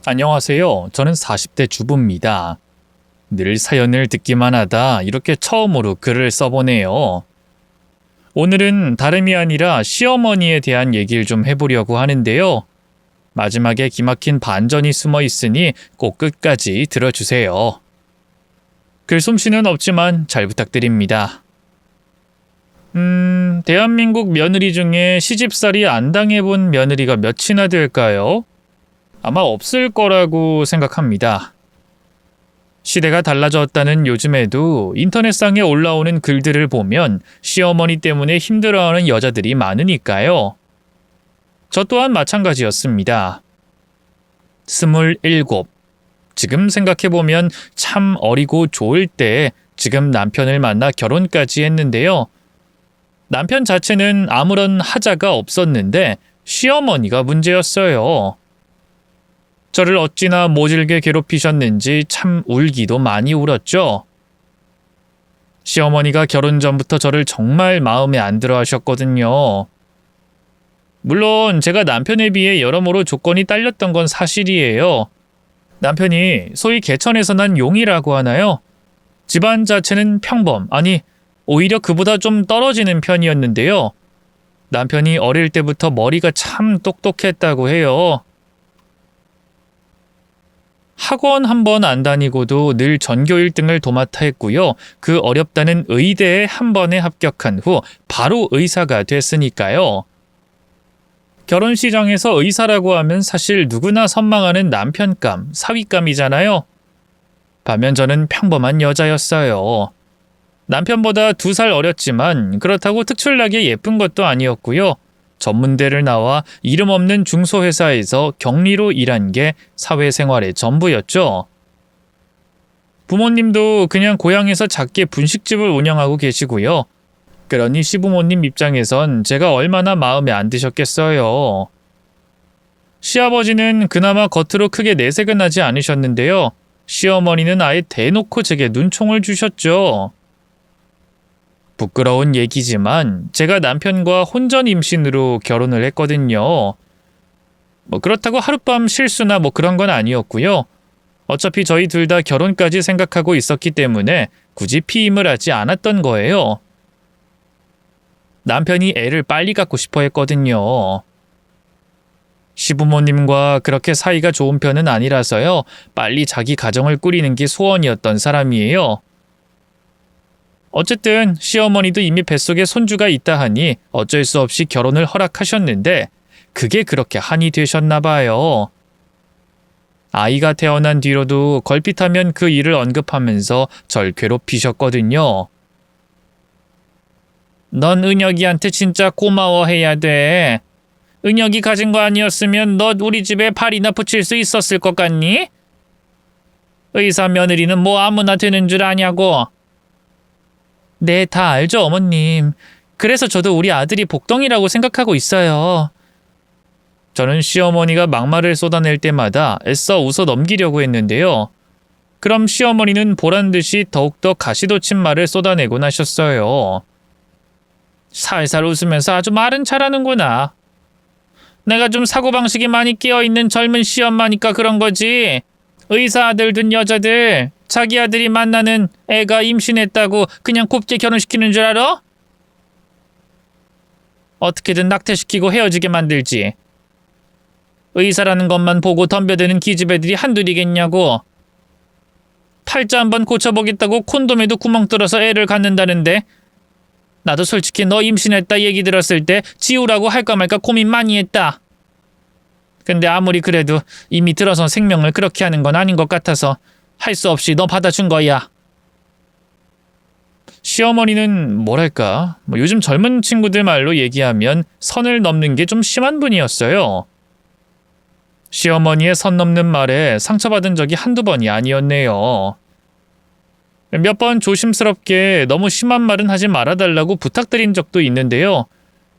안녕하세요. 저는 40대 주부입니다. 늘 사연을 듣기만 하다 이렇게 처음으로 글을 써보네요. 오늘은 다름이 아니라 시어머니에 대한 얘기를 좀 해보려고 하는데요. 마지막에 기막힌 반전이 숨어 있으니 꼭 끝까지 들어주세요. 글솜씨는 없지만 잘 부탁드립니다. 대한민국 며느리 중에 시집살이 안 당해본 며느리가 몇이나 될까요? 아마 없을 거라고 생각합니다. 시대가 달라졌다는 요즘에도 인터넷상에 올라오는 글들을 보면 시어머니 때문에 힘들어하는 여자들이 많으니까요. 저 또한 마찬가지였습니다. 27. 지금 생각해보면 참 어리고 좋을 때 지금 남편을 만나 결혼까지 했는데요. 남편 자체는 아무런 하자가 없었는데 시어머니가 문제였어요. 저를 어찌나 모질게 괴롭히셨는지 참 울기도 많이 울었죠. 시어머니가 결혼 전부터 저를 정말 마음에 안 들어 하셨거든요. 물론 제가 남편에 비해 여러모로 조건이 딸렸던 건 사실이에요. 남편이 소위 개천에서 난 용이라고 하나요? 집안 자체는 평범, 아니 오히려 그보다 좀 떨어지는 편이었는데요. 남편이 어릴 때부터 머리가 참 똑똑했다고 해요. 학원 한 번 안 다니고도 늘 전교 1등을 도맡아 했고요. 그 어렵다는 의대에 한 번에 합격한 후 바로 의사가 됐으니까요. 결혼 시장에서 의사라고 하면 사실 누구나 선망하는 남편감, 사위감이잖아요. 반면 저는 평범한 여자였어요. 남편보다 2살 어렸지만 그렇다고 특출나게 예쁜 것도 아니었고요. 전문대를 나와 이름 없는 중소회사에서 격리로 일한 게 사회생활의 전부였죠. 부모님도 그냥 고향에서 작게 분식집을 운영하고 계시고요. 그러니 시부모님 입장에선 제가 얼마나 마음에 안 드셨겠어요. 시아버지는 그나마 겉으로 크게 내색은 하지 않으셨는데요. 시어머니는 아예 대놓고 제게 눈총을 주셨죠. 부끄러운 얘기지만 제가 남편과 혼전 임신으로 결혼을 했거든요. 그렇다고 하룻밤 실수나 그런 건 아니었고요. 어차피 저희 둘 다 결혼까지 생각하고 있었기 때문에 굳이 피임을 하지 않았던 거예요. 남편이 애를 빨리 갖고 싶어 했거든요. 시부모님과 그렇게 사이가 좋은 편은 아니라서요. 빨리 자기 가정을 꾸리는 게 소원이었던 사람이에요. 어쨌든 시어머니도 이미 뱃속에 손주가 있다 하니 어쩔 수 없이 결혼을 허락하셨는데 그게 그렇게 한이 되셨나 봐요. 아이가 태어난 뒤로도 걸핏하면 그 일을 언급하면서 절 괴롭히셨거든요. 넌 은혁이한테 진짜 고마워해야 돼. 은혁이 가진 거 아니었으면 너 우리 집에 발이나 붙일 수 있었을 것 같니? 의사 며느리는 뭐 아무나 되는 줄 아냐고. 네, 다 알죠, 어머님. 그래서 저도 우리 아들이 복덩이라고 생각하고 있어요. 저는 시어머니가 막말을 쏟아낼 때마다 애써 웃어 넘기려고 했는데요. 그럼 시어머니는 보란듯이 더욱더 가시돋친 말을 쏟아내곤 하셨어요. 살살 웃으면서 아주 말은 잘하는구나. 내가 좀 사고방식이 많이 끼어있는 젊은 시엄마니까 그런 거지. 의사 아들 둔 여자들 자기 아들이 만나는 애가 임신했다고 그냥 곱게 결혼시키는 줄 알아? 어떻게든 낙태시키고 헤어지게 만들지. 의사라는 것만 보고 덤벼드는 기집애들이 한둘이겠냐고. 팔자 한번 고쳐보겠다고 콘돔에도 구멍 뚫어서 애를 갖는다는데 나도 솔직히 너 임신했다 얘기 들었을 때 지우라고 할까 말까 고민 많이 했다. 근데 아무리 그래도 이미 들어선 생명을 그렇게 하는 건 아닌 것 같아서 할 수 없이 너 받아준 거야. 시어머니는 뭐랄까, 요즘 젊은 친구들 말로 얘기하면 선을 넘는 게 좀 심한 분이었어요. 시어머니의 선 넘는 말에 상처받은 적이 한두 번이 아니었네요. 몇 번 조심스럽게 너무 심한 말은 하지 말아달라고 부탁드린 적도 있는데요.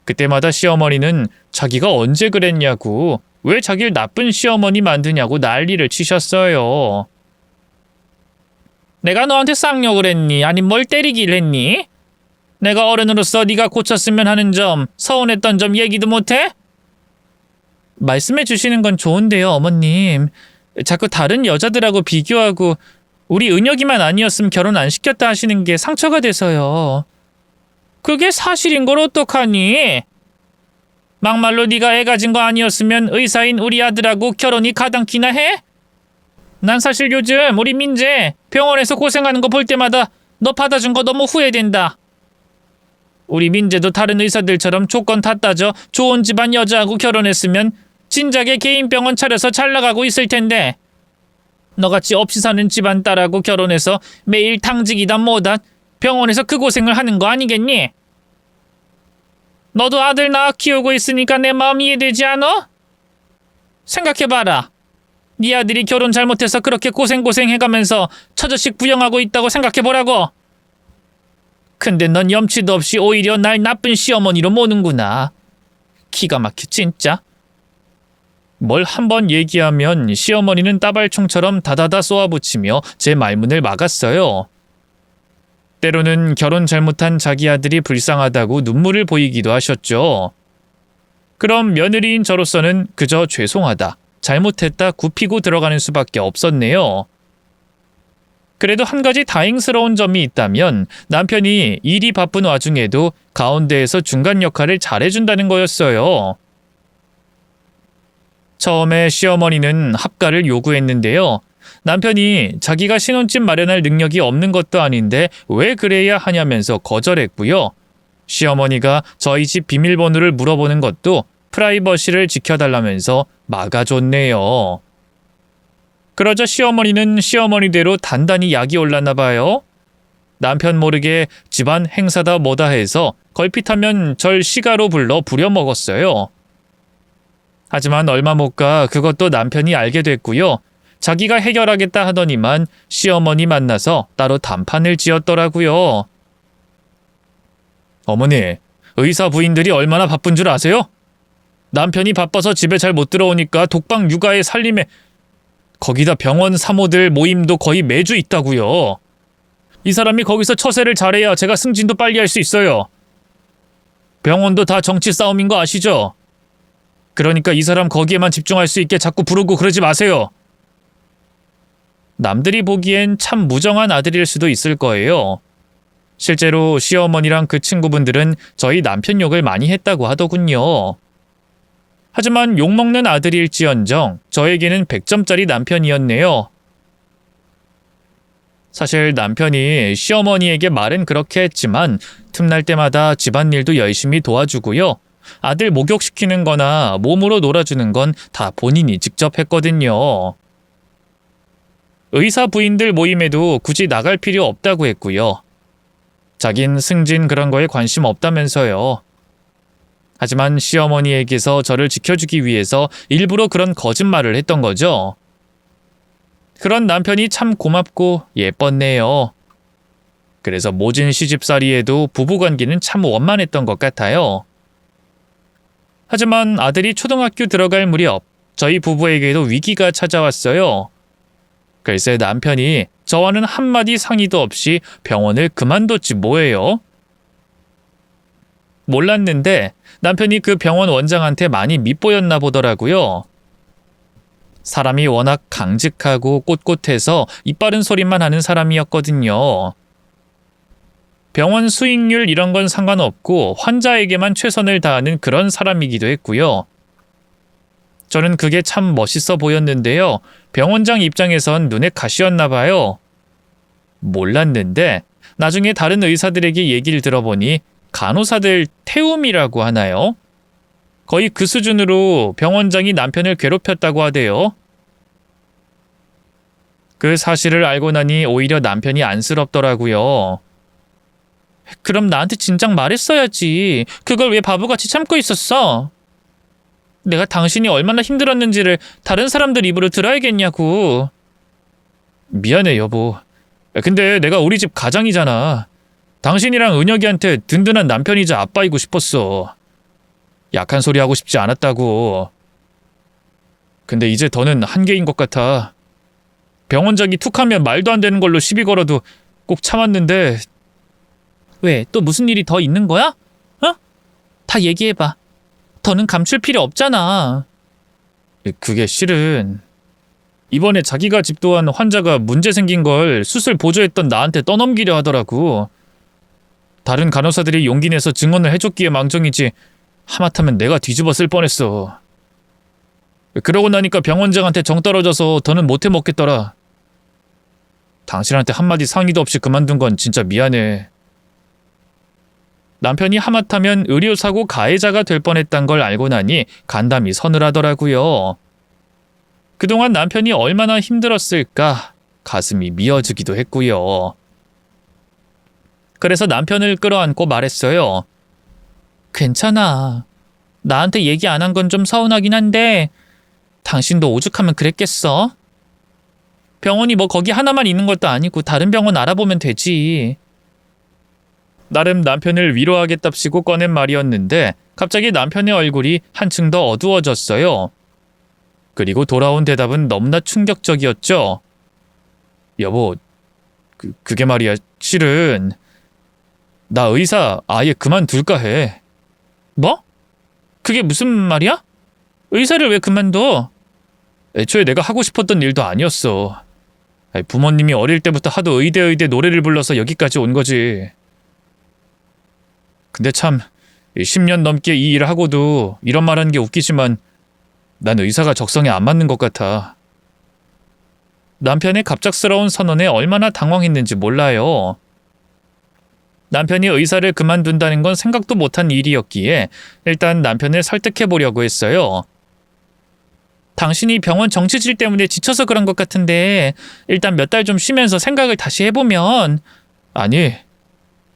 그때마다 시어머니는 자기가 언제 그랬냐고, 왜 자기를 나쁜 시어머니 만드냐고 난리를 치셨어요. 내가 너한테 쌍욕을 했니? 아니 뭘 때리기를 했니? 내가 어른으로서 네가 고쳤으면 하는 점, 서운했던 점 얘기도 못해? 말씀해 주시는 건 좋은데요, 어머님. 자꾸 다른 여자들하고 비교하고 우리 은혁이만 아니었으면 결혼 안 시켰다 하시는 게 상처가 돼서요. 그게 사실인 걸 어떡하니? 막말로 네가 애 가진 거 아니었으면 의사인 우리 아들하고 결혼이 가당키나 해? 난 사실 요즘 우리 민재 병원에서 고생하는 거 볼 때마다 너 받아준 거 너무 후회된다. 우리 민재도 다른 의사들처럼 조건 다 따져 좋은 집안 여자하고 결혼했으면 진작에 개인 병원 차려서 잘 나가고 있을 텐데 너같이 없이 사는 집안 딸하고 결혼해서 매일 당직이다 뭐다 병원에서 그 고생을 하는 거 아니겠니? 너도 아들 낳아 키우고 있으니까 내 마음 이해되지 않아? 생각해봐라. 네 아들이 결혼 잘못해서 그렇게 고생해가면서 처자식 부양하고 있다고 생각해보라고. 근데 넌 염치도 없이 오히려 날 나쁜 시어머니로 모는구나. 기가 막혀 진짜. 뭘 한번 얘기하면 시어머니는 따발총처럼 다다다 쏘아붙이며 제 말문을 막았어요. 때로는 결혼 잘못한 자기 아들이 불쌍하다고 눈물을 보이기도 하셨죠. 그럼 며느리인 저로서는 그저 죄송하다, 잘못했다 굽히고 들어가는 수밖에 없었네요. 그래도 한 가지 다행스러운 점이 있다면 남편이 일이 바쁜 와중에도 가운데에서 중간 역할을 잘해준다는 거였어요. 처음에 시어머니는 합가를 요구했는데요. 남편이 자기가 신혼집 마련할 능력이 없는 것도 아닌데 왜 그래야 하냐면서 거절했고요. 시어머니가 저희 집 비밀번호를 물어보는 것도 프라이버시를 지켜달라면서 막아줬네요. 그러자 시어머니는 시어머니대로 단단히 약이 올랐나 봐요. 남편 모르게 집안 행사다 뭐다 해서 걸핏하면 절 시가로 불러 부려먹었어요. 하지만 얼마 못 가 그것도 남편이 알게 됐고요. 자기가 해결하겠다 하더니만 시어머니 만나서 따로 단판을 지었더라고요. 어머니, 의사 부인들이 얼마나 바쁜 줄 아세요? 남편이 바빠서 집에 잘 못 들어오니까 독방 육아에 살림에 거기다 병원 사모들 모임도 거의 매주 있다고요. 이 사람이 거기서 처세를 잘해야 제가 승진도 빨리 할 수 있어요. 병원도 다 정치 싸움인 거 아시죠? 그러니까 이 사람 거기에만 집중할 수 있게 자꾸 부르고 그러지 마세요. 남들이 보기엔 참 무정한 아들일 수도 있을 거예요. 실제로 시어머니랑 그 친구분들은 저희 남편 욕을 많이 했다고 하더군요. 하지만 욕먹는 아들일지언정 저에게는 100점짜리 남편이었네요. 사실 남편이 시어머니에게 말은 그렇게 했지만 틈날 때마다 집안일도 열심히 도와주고요. 아들 목욕시키는 거나 몸으로 놀아주는 건 다 본인이 직접 했거든요. 의사 부인들 모임에도 굳이 나갈 필요 없다고 했고요. 자긴 승진 그런 거에 관심 없다면서요. 하지만 시어머니에게서 저를 지켜주기 위해서 일부러 그런 거짓말을 했던 거죠. 그런 남편이 참 고맙고 예뻤네요. 그래서 모진 시집살이에도 부부관계는 참 원만했던 것 같아요. 하지만 아들이 초등학교 들어갈 무렵 저희 부부에게도 위기가 찾아왔어요. 글쎄 남편이 저와는 한마디 상의도 없이 병원을 그만뒀지 뭐예요. 몰랐는데 남편이 그 병원 원장한테 많이 밉보였나 보더라고요. 사람이 워낙 강직하고 꼿꼿해서 입바른 소리만 하는 사람이었거든요. 병원 수익률 이런 건 상관없고 환자에게만 최선을 다하는 그런 사람이기도 했고요. 저는 그게 참 멋있어 보였는데요. 병원장 입장에선 눈에 가시였나 봐요. 몰랐는데 나중에 다른 의사들에게 얘기를 들어보니 간호사들 태움이라고 하나요? 거의 그 수준으로 병원장이 남편을 괴롭혔다고 하대요. 그 사실을 알고 나니 오히려 남편이 안쓰럽더라고요. 그럼 나한테 진작 말했어야지. 그걸 왜 바보같이 참고 있었어? 내가 당신이 얼마나 힘들었는지를 다른 사람들 입으로 들어야겠냐고. 미안해 여보. 근데 내가 우리 집 가장이잖아. 당신이랑 은혁이한테 든든한 남편이자 아빠이고 싶었어. 약한 소리 하고 싶지 않았다고. 근데 이제 더는 한계인 것 같아. 병원장이 툭하면 말도 안 되는 걸로 시비 걸어도 꼭 참았는데. 왜? 또 무슨 일이 더 있는 거야? 어? 다 얘기해봐. 더는 감출 필요 없잖아. 그게 실은 이번에 자기가 집도한 환자가 문제 생긴 걸 수술 보조했던 나한테 떠넘기려 하더라고. 다른 간호사들이 용기 내서 증언을 해줬기에 망정이지 하마터면 내가 뒤집어 쓸 뻔했어. 그러고 나니까 병원장한테 정 떨어져서 더는 못해 먹겠더라. 당신한테 한마디 상의도 없이 그만둔 건 진짜 미안해. 남편이 하마터면 의료사고 가해자가 될 뻔했단 걸 알고 나니 간담이 서늘하더라고요. 그동안 남편이 얼마나 힘들었을까 가슴이 미어지기도 했고요. 그래서 남편을 끌어안고 말했어요. 괜찮아. 나한테 얘기 안 한 건 좀 서운하긴 한데 당신도 오죽하면 그랬겠어? 병원이 뭐 거기 하나만 있는 것도 아니고 다른 병원 알아보면 되지. 나름 남편을 위로하겠답시고 꺼낸 말이었는데 갑자기 남편의 얼굴이 한층 더 어두워졌어요. 그리고 돌아온 대답은 너무나 충격적이었죠. 여보, 그게 말이야. 실은 나 의사 아예 그만둘까 해. 뭐? 그게 무슨 말이야? 의사를 왜 그만둬? 애초에 내가 하고 싶었던 일도 아니었어. 부모님이 어릴 때부터 하도 의대 노래를 불러서 여기까지 온 거지. 근데 참 10년 넘게 이 일을 하고도 이런 말하는 게 웃기지만 난 의사가 적성에 안 맞는 것 같아. 남편의 갑작스러운 선언에 얼마나 당황했는지 몰라요. 남편이 의사를 그만둔다는 건 생각도 못한 일이었기에 일단 남편을 설득해 보려고 했어요. 당신이 병원 정치질 때문에 지쳐서 그런 것 같은데 일단 몇 달 좀 쉬면서 생각을 다시 해보면. 아니,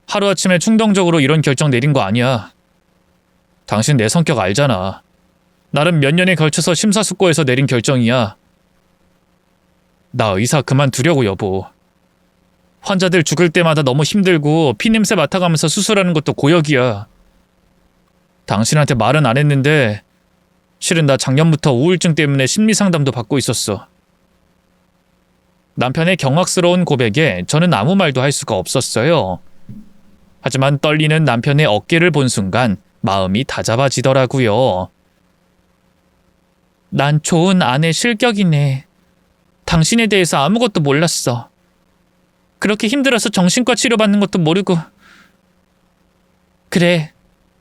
하루아침에 충동적으로 이런 결정 내린 거 아니야. 당신 내 성격 알잖아. 나름 몇 년에 걸쳐서 심사숙고해서 내린 결정이야. 나 의사 그만두려고 여보. 환자들 죽을 때마다 너무 힘들고 피냄새 맡아가면서 수술하는 것도 고역이야. 당신한테 말은 안 했는데 실은 나 작년부터 우울증 때문에 심리상담도 받고 있었어. 남편의 경악스러운 고백에 저는 아무 말도 할 수가 없었어요. 하지만 떨리는 남편의 어깨를 본 순간 마음이 다잡아지더라고요. 난 좋은 아내 실격이네. 당신에 대해서 아무것도 몰랐어. 그렇게 힘들어서 정신과 치료받는 것도 모르고. 그래,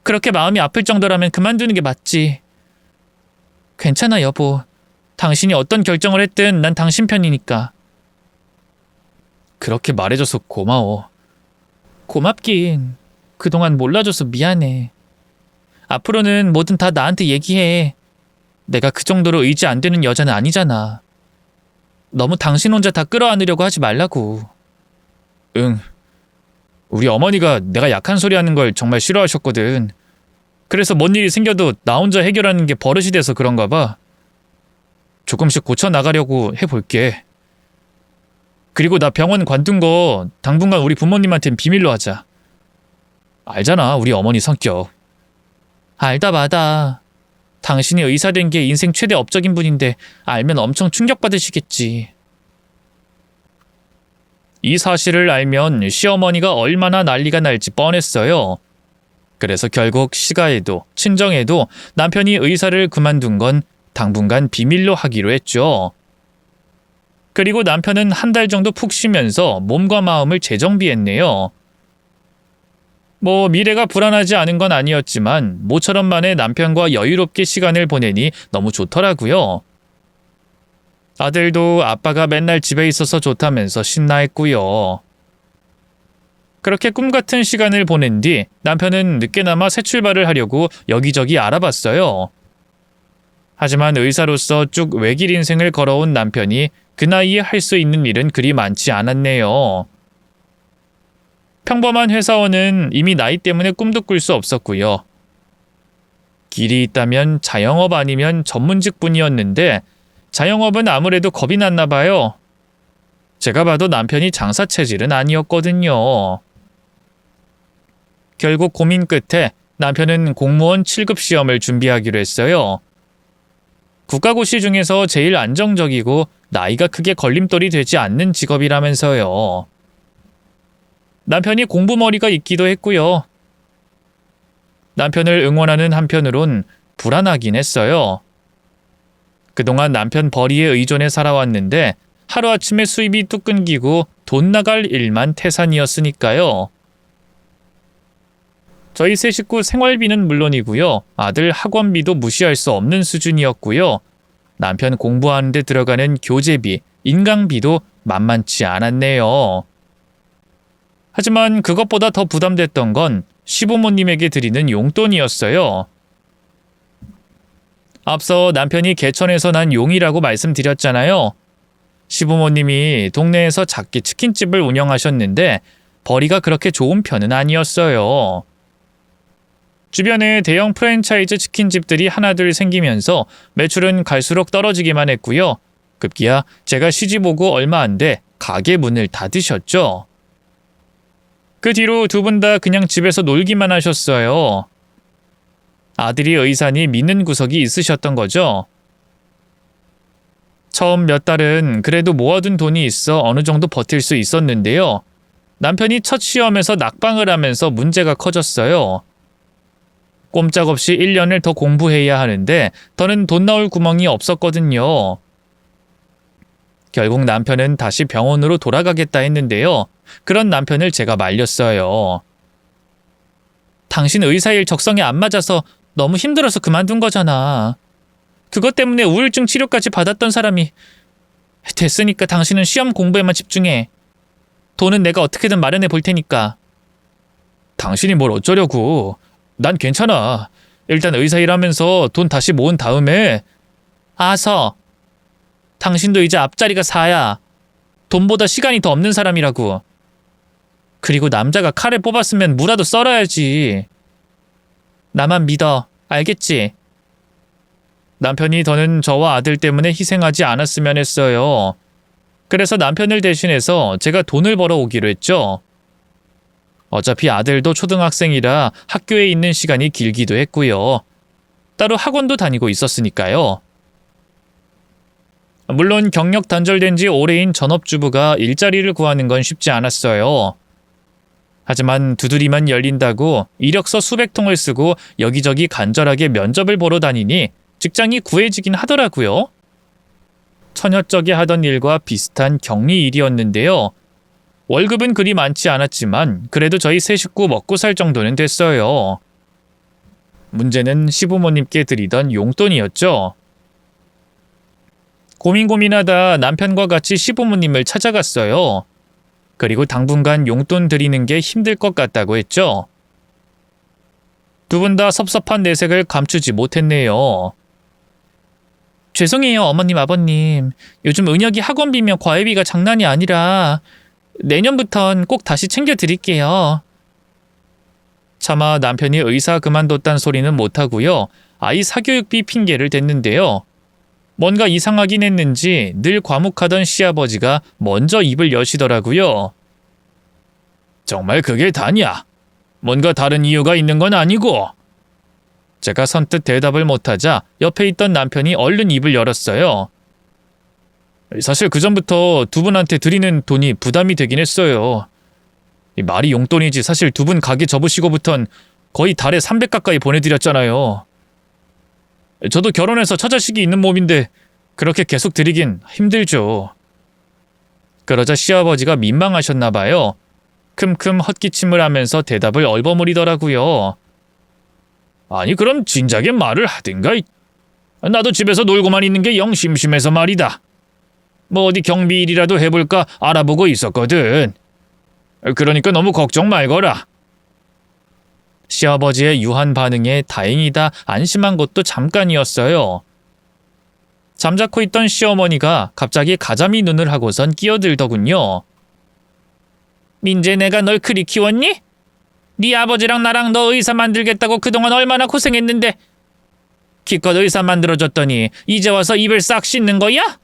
그렇게 마음이 아플 정도라면 그만두는 게 맞지. 괜찮아 여보. 당신이 어떤 결정을 했든 난 당신 편이니까. 그렇게 말해줘서 고마워. 고맙긴. 그동안 몰라줘서 미안해. 앞으로는 뭐든 다 나한테 얘기해. 내가 그 정도로 의지 안 되는 여자는 아니잖아. 너무 당신 혼자 다 끌어안으려고 하지 말라고. 응. 우리 어머니가 내가 약한 소리 하는 걸 정말 싫어하셨거든. 그래서 뭔 일이 생겨도 나 혼자 해결하는 게 버릇이 돼서 그런가 봐. 조금씩 고쳐나가려고 해볼게. 그리고 나 병원 관둔 거 당분간 우리 부모님한텐 비밀로 하자. 알잖아, 우리 어머니 성격. 알다 마다. 당신이 의사 된 게 인생 최대 업적인 분인데 알면 엄청 충격받으시겠지. 이 사실을 알면 시어머니가 얼마나 난리가 날지 뻔했어요. 그래서 결국 시가에도 친정에도 남편이 의사를 그만둔 건 당분간 비밀로 하기로 했죠. 그리고 남편은 한 달 정도 푹 쉬면서 몸과 마음을 재정비했네요. 미래가 불안하지 않은 건 아니었지만 모처럼 만에 남편과 여유롭게 시간을 보내니 너무 좋더라고요. 아들도 아빠가 맨날 집에 있어서 좋다면서 신나했고요. 그렇게 꿈같은 시간을 보낸 뒤 남편은 늦게나마 새 출발을 하려고 여기저기 알아봤어요. 하지만 의사로서 쭉 외길 인생을 걸어온 남편이 그 나이에 할 수 있는 일은 그리 많지 않았네요. 평범한 회사원은 이미 나이 때문에 꿈도 꿀 수 없었고요. 길이 있다면 자영업 아니면 전문직뿐이었는데 자영업은 아무래도 겁이 났나 봐요. 제가 봐도 남편이 장사 체질은 아니었거든요. 결국 고민 끝에 남편은 공무원 7급 시험을 준비하기로 했어요. 국가고시 중에서 제일 안정적이고 나이가 크게 걸림돌이 되지 않는 직업이라면서요. 남편이 공부머리가 있기도 했고요. 남편을 응원하는 한편으론 불안하긴 했어요. 그동안 남편 벌이에 의존해 살아왔는데 하루아침에 수입이 뚝 끊기고 돈 나갈 일만 태산이었으니까요. 저희 세 식구 생활비는 물론이고요. 아들 학원비도 무시할 수 없는 수준이었고요. 남편 공부하는 데 들어가는 교재비, 인강비도 만만치 않았네요. 하지만 그것보다 더 부담됐던 건 시부모님에게 드리는 용돈이었어요. 앞서 남편이 개천에서 난 용이라고 말씀드렸잖아요. 시부모님이 동네에서 작게 치킨집을 운영하셨는데 벌이가 그렇게 좋은 편은 아니었어요. 주변에 대형 프랜차이즈 치킨집들이 하나둘 생기면서 매출은 갈수록 떨어지기만 했고요. 급기야 제가 시집 오고 얼마 안 돼 가게 문을 닫으셨죠. 그 뒤로 두 분 다 그냥 집에서 놀기만 하셨어요. 아들이 의사니 믿는 구석이 있으셨던 거죠. 처음 몇 달은 그래도 모아둔 돈이 있어 어느 정도 버틸 수 있었는데요. 남편이 첫 시험에서 낙방을 하면서 문제가 커졌어요. 꼼짝없이 1년을 더 공부해야 하는데 더는 돈 나올 구멍이 없었거든요. 결국 남편은 다시 병원으로 돌아가겠다 했는데요. 그런 남편을 제가 말렸어요. 당신 의사일 적성에 안 맞아서 너무 힘들어서 그만둔 거잖아. 그것 때문에 우울증 치료까지 받았던 사람이. 됐으니까 당신은 시험 공부에만 집중해. 돈은 내가 어떻게든 마련해 볼 테니까. 당신이 뭘 어쩌려고. 난 괜찮아. 일단 의사 일하면서 돈 다시 모은 다음에. 아서. 당신도 이제 앞자리가 4야. 돈보다 시간이 더 없는 사람이라고. 그리고 남자가 칼을 뽑았으면 무라도 썰어야지. 나만 믿어. 알겠지? 남편이 더는 저와 아들 때문에 희생하지 않았으면 했어요. 그래서 남편을 대신해서 제가 돈을 벌어 오기로 했죠. 어차피 아들도 초등학생이라 학교에 있는 시간이 길기도 했고요. 따로 학원도 다니고 있었으니까요. 물론 경력 단절된 지 오래인 전업주부가 일자리를 구하는 건 쉽지 않았어요. 하지만 두드리만 열린다고 이력서 수백 통을 쓰고 여기저기 간절하게 면접을 보러 다니니 직장이 구해지긴 하더라고요. 처녀적에 하던 일과 비슷한 격리 일이었는데요. 월급은 그리 많지 않았지만 그래도 저희 세 식구 먹고 살 정도는 됐어요. 문제는 시부모님께 드리던 용돈이었죠. 고민하다 남편과 같이 시부모님을 찾아갔어요. 그리고 당분간 용돈 드리는 게 힘들 것 같다고 했죠. 두 분 다 섭섭한 내색을 감추지 못했네요. 죄송해요, 어머님, 아버님. 요즘 은혁이 학원비며 과외비가 장난이 아니라 내년부턴 꼭 다시 챙겨드릴게요. 차마 남편이 의사 그만뒀단 소리는 못하고요. 아이 사교육비 핑계를 댔는데요. 뭔가 이상하긴 했는지 늘 과묵하던 시아버지가 먼저 입을 여시더라고요. 정말 그게 다냐? 뭔가 다른 이유가 있는 건 아니고? 제가 선뜻 대답을 못하자 옆에 있던 남편이 얼른 입을 열었어요. 사실 그전부터 두 분한테 드리는 돈이 부담이 되긴 했어요. 말이 용돈이지 사실 두 분 가게 접으시고부턴 거의 달에 300 가까이 보내드렸잖아요. 저도 결혼해서 처자식이 있는 몸인데 그렇게 계속 드리긴 힘들죠. 그러자 시아버지가 민망하셨나 봐요. 큼큼 헛기침을 하면서 대답을 얼버무리더라고요. 아니 그럼 진작에 말을 하든가. 나도 집에서 놀고만 있는 게 영 심심해서 말이다. 뭐 어디 경비 일이라도 해볼까 알아보고 있었거든. 그러니까 너무 걱정 말거라. 시아버지의 유한 반응에 다행이다 안심한 것도 잠깐이었어요. 잠자코 있던 시어머니가 갑자기 가자미 눈을 하고선 끼어들더군요. 민재 내가 널 그리 키웠니? 네 아버지랑 나랑 너 의사 만들겠다고 그동안 얼마나 고생했는데 기껏 의사 만들어줬더니 이제 와서 입을 싹 씻는 거야?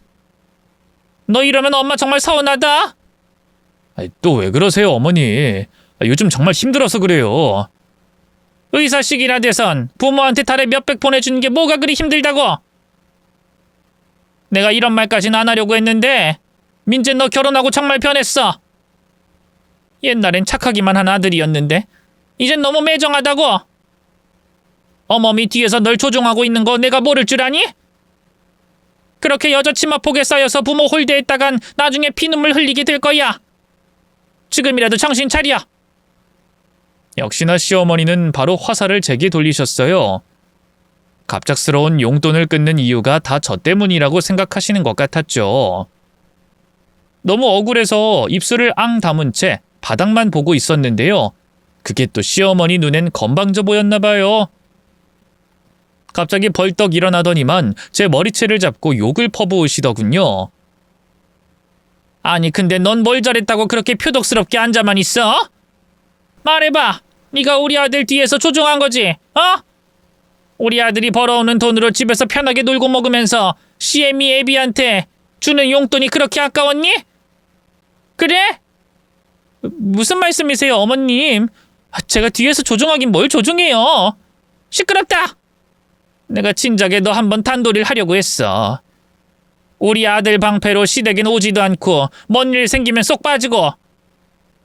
너 이러면 엄마 정말 서운하다. 또 왜 그러세요 어머니. 요즘 정말 힘들어서 그래요. 의사식이나 돼선 부모한테 달에 몇백 보내주는 게 뭐가 그리 힘들다고. 내가 이런 말까진 안 하려고 했는데 민재 너 결혼하고 정말 변했어. 옛날엔 착하기만 한 아들이었는데 이젠 너무 매정하다고. 어머니 뒤에서 널 조종하고 있는 거 내가 모를 줄 아니? 그렇게 여자치마 폭에 쌓여서 부모 홀대했다간 나중에 피눈물 흘리게 될 거야. 지금이라도 정신 차려. 역시나 시어머니는 바로 화살을 제게 돌리셨어요. 갑작스러운 용돈을 끊는 이유가 다 저 때문이라고 생각하시는 것 같았죠. 너무 억울해서 입술을 앙 다문 채 바닥만 보고 있었는데요. 그게 또 시어머니 눈엔 건방져 보였나 봐요. 갑자기 벌떡 일어나더니만 제 머리채를 잡고 욕을 퍼부으시더군요. 아니 근데 넌 뭘 잘했다고 그렇게 표독스럽게 앉아만 있어? 말해봐. 네가 우리 아들 뒤에서 조종한 거지? 우리 아들이 벌어오는 돈으로 집에서 편하게 놀고 먹으면서 시애미 애비한테 주는 용돈이 그렇게 아까웠니? 그래? 무슨 말씀이세요, 어머님? 제가 뒤에서 조종하긴 뭘 조종해요. 시끄럽다. 내가 진작에 너 한번 단도리를 하려고 했어. 우리 아들 방패로 시댁엔 오지도 않고 뭔 일 생기면 쏙 빠지고.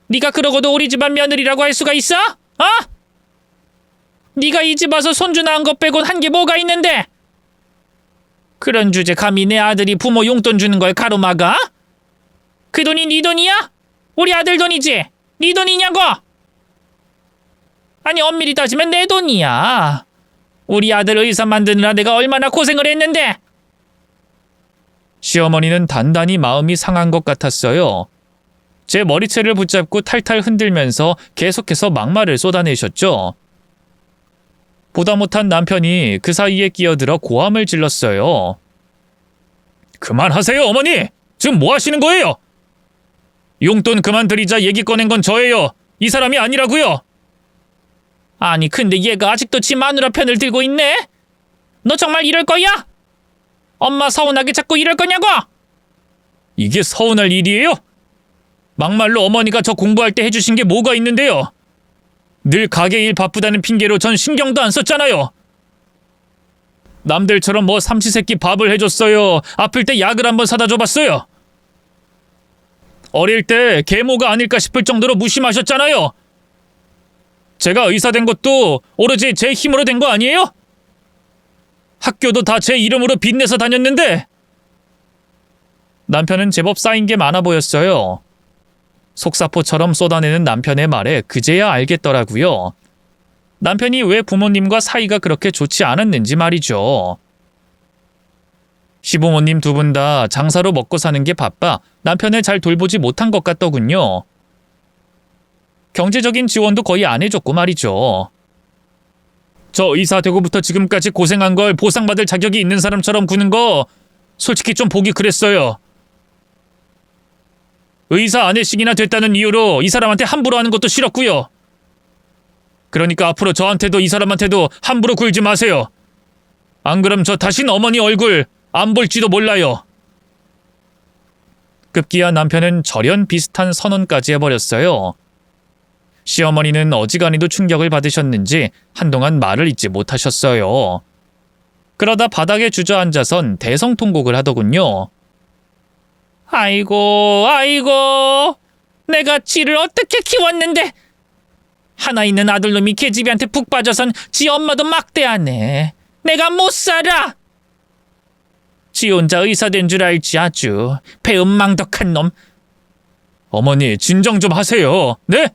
네가 그러고도 우리 집안 며느리라고 할 수가 있어? 네가 이 집 와서 손주 낳은 것 빼곤 한 게 뭐가 있는데? 그런 주제 감히 내 아들이 부모 용돈 주는 걸 가로막아? 그 돈이 네 돈이야? 우리 아들 돈이지? 네 돈이냐고? 아니 엄밀히 따지면 내 돈이야. 우리 아들 의사 만드느라 내가 얼마나 고생을 했는데. 시어머니는 단단히 마음이 상한 것 같았어요. 제 머리채를 붙잡고 탈탈 흔들면서 계속해서 막말을 쏟아내셨죠. 보다 못한 남편이 그 사이에 끼어들어 고함을 질렀어요. 그만하세요, 어머니! 지금 뭐 하시는 거예요? 용돈 그만 드리자 얘기 꺼낸 건 저예요. 이 사람이 아니라고요. 아니 근데 얘가 아직도 지 마누라 편을 들고 있네? 너 정말 이럴 거야? 엄마 서운하게 자꾸 이럴 거냐고? 이게 서운할 일이에요? 막말로 어머니가 저 공부할 때 해주신 게 뭐가 있는데요? 늘 가게 일 바쁘다는 핑계로 전 신경도 안 썼잖아요. 남들처럼 뭐 삼시세끼 밥을 해줬어요. 아플 때 약을 한번 사다 줘봤어요. 어릴 때 계모가 아닐까 싶을 정도로 무심하셨잖아요. 제가 의사 된 것도 오로지 제 힘으로 된 거 아니에요? 학교도 다 제 이름으로 빚내서 다녔는데. 남편은 제법 쌓인 게 많아 보였어요. 속사포처럼 쏟아내는 남편의 말에 그제야 알겠더라고요. 남편이 왜 부모님과 사이가 그렇게 좋지 않았는지 말이죠. 시부모님 두 분 다 장사로 먹고 사는 게 바빠 남편을 잘 돌보지 못한 것 같더군요. 경제적인 지원도 거의 안 해줬고 말이죠. 저 의사 되고부터 지금까지 고생한 걸 보상받을 자격이 있는 사람처럼 구는 거 솔직히 좀 보기 그랬어요. 의사 아내씩이나 됐다는 이유로 이 사람한테 함부로 하는 것도 싫었고요. 그러니까 앞으로 저한테도 이 사람한테도 함부로 굴지 마세요. 안 그럼 저 다신 어머니 얼굴 안 볼지도 몰라요. 급기야 남편은 절연 비슷한 선언까지 해버렸어요. 시어머니는 어지간히도 충격을 받으셨는지 한동안 말을 잇지 못하셨어요. 그러다 바닥에 주저앉아선 대성통곡을 하더군요. 아이고 내가 지를 어떻게 키웠는데 하나 있는 아들놈이 계집애한테 푹 빠져선 지 엄마도 막대하네. 내가 못 살아. 지 혼자 의사 된 줄 알지 아주 배은망덕한 놈. 어머니 진정 좀 하세요. 네?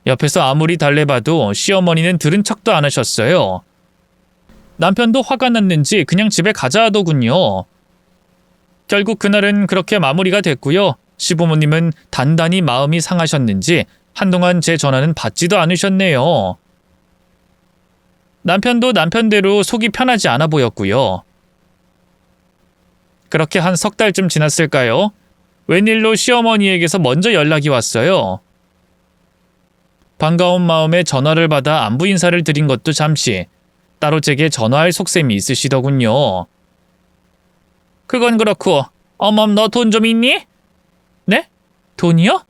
옆에서 아무리 달래봐도 시어머니는 들은 척도 안 하셨어요. 남편도 화가 났는지 그냥 집에 가자 하더군요. 결국 그날은 그렇게 마무리가 됐고요. 시부모님은 단단히 마음이 상하셨는지 한동안 제 전화는 받지도 않으셨네요. 남편도 남편대로 속이 편하지 않아 보였고요. 그렇게 한 석 달쯤 지났을까요? 웬일로 시어머니에게서 먼저 연락이 왔어요. 반가운 마음에 전화를 받아 안부 인사를 드린 것도 잠시 따로 제게 전화할 속셈이 있으시더군요. 그건 그렇고 어멈 너 돈 좀 있니? 네? 돈이요?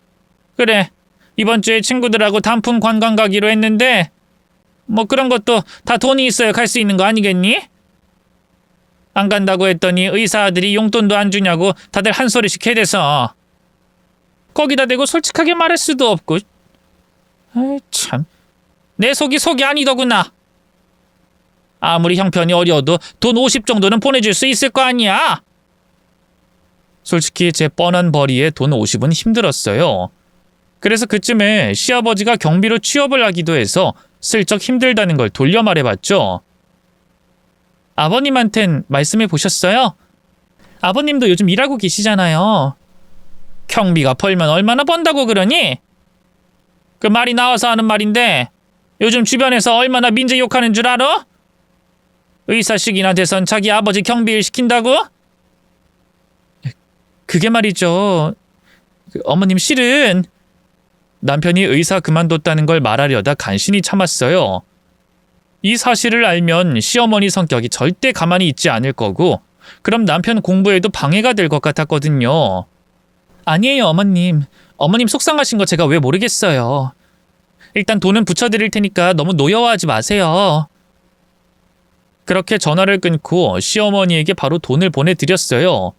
그래 이번 주에 친구들하고 단품 관광 가기로 했는데 뭐 그런 것도 다 돈이 있어야 갈 수 있는 거 아니겠니? 안 간다고 했더니 의사 아들이 용돈도 안 주냐고 다들 한 소리씩 해대서 거기다 대고 솔직하게 말할 수도 없고 아이 참 내 속이 속이 아니더구나. 아무리 형편이 어려워도 돈 50 정도는 보내줄 수 있을 거 아니야. 솔직히 제 뻔한 벌이에 돈 50은 힘들었어요. 그래서 그쯤에 시아버지가 경비로 취업을 하기도 해서 슬쩍 힘들다는 걸 돌려 말해봤죠. 아버님한텐 말씀해 보셨어요? 아버님도 요즘 일하고 계시잖아요. 경비가 벌면 얼마나 번다고 그러니? 그 말이 나와서 하는 말인데 요즘 주변에서 얼마나 민재 욕하는 줄 알아? 의사식이나 돼선 자기 아버지 경비일 시킨다고? 그게 말이죠. 어머님 실은 남편이 의사 그만뒀다는 걸 말하려다 간신히 참았어요. 이 사실을 알면 시어머니 성격이 절대 가만히 있지 않을 거고 그럼 남편 공부에도 방해가 될 것 같았거든요. 아니에요 어머님. 어머님 속상하신 거 제가 왜 모르겠어요. 일단 돈은 붙여드릴 테니까 너무 노여워하지 마세요. 그렇게 전화를 끊고 시어머니에게 바로 돈을 보내드렸어요.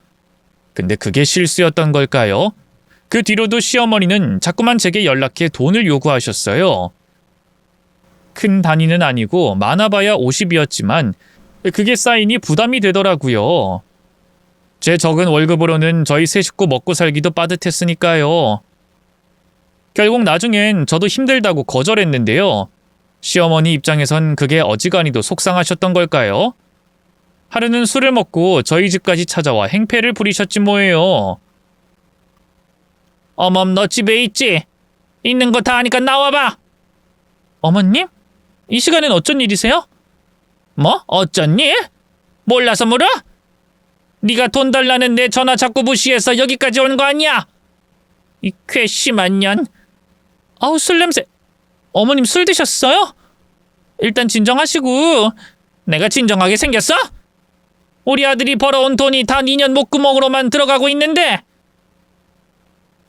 근데 그게 실수였던 걸까요? 그 뒤로도 시어머니는 자꾸만 제게 연락해 돈을 요구하셨어요. 큰 단위는 아니고 많아봐야 50이었지만 그게 쌓이니 부담이 되더라고요. 제 적은 월급으로는 저희 세 식구 먹고 살기도 빠듯했으니까요. 결국 나중엔 저도 힘들다고 거절했는데요. 시어머니 입장에선 그게 어지간히도 속상하셨던 걸까요? 하루는 술을 먹고 저희 집까지 찾아와 행패를 부리셨지 뭐예요. 어멈 너 집에 있지? 있는 거 다 아니까 나와봐. 어머님? 이 시간엔 어쩐 일이세요? 뭐? 어쩐 일? 몰라서 물어? 네가 돈 달라는 내 전화 자꾸 무시해서 여기까지 온 거 아니야? 이 괘씸한 년. 아우 술 냄새. 어머님 술 드셨어요? 일단 진정하시고. 내가 진정하게 생겼어? 우리 아들이 벌어온 돈이 다 니년 목구멍으로만 들어가고 있는데.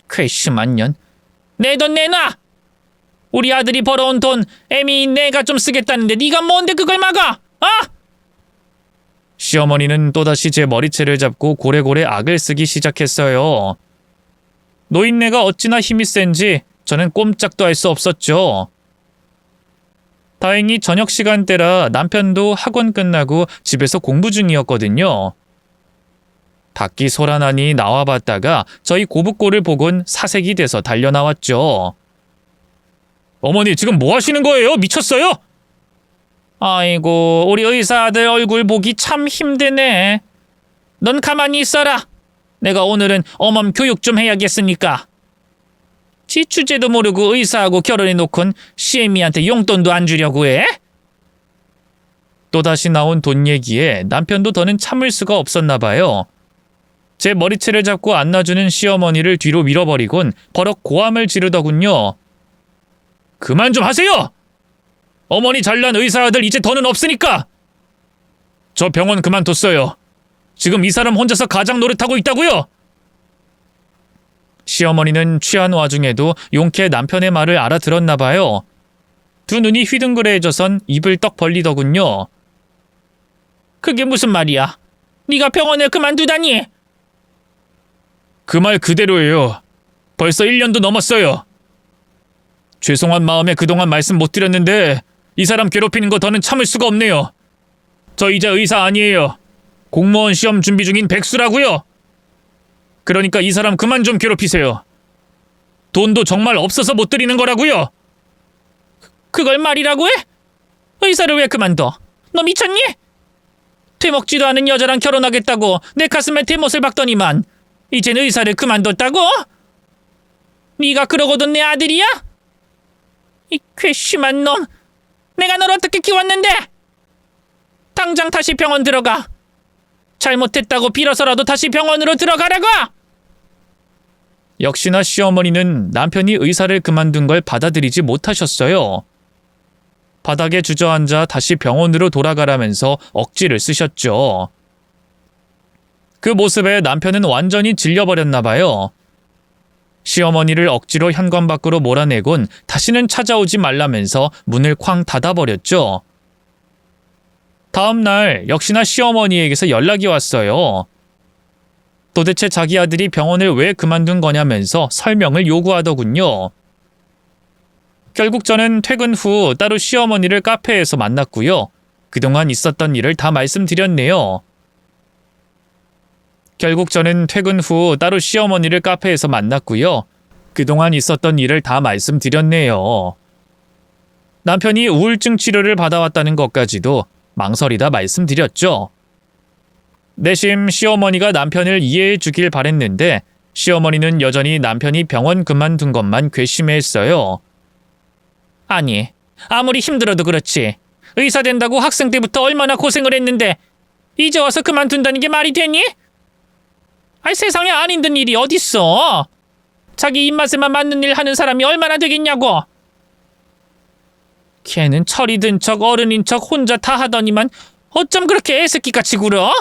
괘씸한 년. 내 돈 내놔. 우리 아들이 벌어온 돈 애미 내가 좀 쓰겠다는데 네가 뭔데 그걸 막아? 어? 시어머니는 또다시 제 머리채를 잡고 고래고래 악을 쓰기 시작했어요. 노인네가 어찌나 힘이 센지 저는 꼼짝도 할 수 없었죠. 다행히 저녁 시간대라 남편도 학원 끝나고 집에서 공부 중이었거든요. 밖이 소란하니 나와봤다가 저희 고북골을 보곤 사색이 돼서 달려나왔죠. 어머니 지금 뭐 하시는 거예요? 미쳤어요? 아이고 우리 의사 아들 얼굴 보기 참 힘드네. 넌 가만히 있어라. 내가 오늘은 어멈 교육 좀 해야겠으니까. 지 주제도 모르고 의사하고 결혼해놓곤 시애미한테 용돈도 안 주려고 해? 또다시 나온 돈 얘기에 남편도 더는 참을 수가 없었나 봐요. 제 머리채를 잡고 안놔주는 시어머니를 뒤로 밀어버리곤 버럭 고함을 지르더군요. 그만 좀 하세요! 어머니 잘난 의사 아들 이제 더는 없으니까! 저 병원 그만뒀어요. 지금 이 사람 혼자서 가장 노릇하고 있다고요? 시어머니는 취한 와중에도 용케 남편의 말을 알아들었나 봐요. 두 눈이 휘둥그레해져선 입을 떡 벌리더군요. 그게 무슨 말이야? 네가 병원을 그만두다니? 그 말 그대로예요. 벌써 1년도 넘었어요. 죄송한 마음에 그동안 말씀 못 드렸는데 이 사람 괴롭히는 거 더는 참을 수가 없네요. 저 이제 의사 아니에요. 공무원 시험 준비 중인 백수라고요. 그러니까 이 사람 그만 좀 괴롭히세요. 돈도 정말 없어서 못 드리는 거라고요. 그걸 말이라고 해? 의사를 왜 그만둬? 너 미쳤니? 되먹지도 않은 여자랑 결혼하겠다고 내 가슴에 대못을 박더니만 이젠 의사를 그만뒀다고? 네가 그러고도 내 아들이야? 이 괘씸한 놈. 내가 널 어떻게 키웠는데? 당장 다시 병원 들어가. 잘못했다고 빌어서라도 다시 병원으로 들어가라고! 역시나 시어머니는 남편이 의사를 그만둔 걸 받아들이지 못하셨어요. 바닥에 주저앉아 다시 병원으로 돌아가라면서 억지를 쓰셨죠. 그 모습에 남편은 완전히 질려버렸나 봐요. 시어머니를 억지로 현관 밖으로 몰아내곤 다시는 찾아오지 말라면서 문을 쾅 닫아버렸죠. 다음 날 역시나 시어머니에게서 연락이 왔어요. 도대체 자기 아들이 병원을 왜 그만둔 거냐면서 설명을 요구하더군요. 결국 저는 퇴근 후 따로 시어머니를 카페에서 만났고요. 그동안 있었던 일을 다 말씀드렸네요. 결국 저는 퇴근 후 따로 시어머니를 카페에서 만났고요. 그동안 있었던 일을 다 말씀드렸네요. 남편이 우울증 치료를 받아왔다는 것까지도 망설이다 말씀드렸죠. 내심 시어머니가 남편을 이해해 주길 바랬는데 시어머니는 여전히 남편이 병원 그만둔 것만 괘씸해했어요. 아니, 아무리 힘들어도 그렇지. 의사 된다고 학생 때부터 얼마나 고생을 했는데 이제 와서 그만둔다는 게 말이 되니? 아니, 세상에 안 힘든 일이 어딨어. 자기 입맛에만 맞는 일 하는 사람이 얼마나 되겠냐고. 걔는 철이 든 척 어른인 척 혼자 다 하더니만 어쩜 그렇게 애새끼같이 굴어?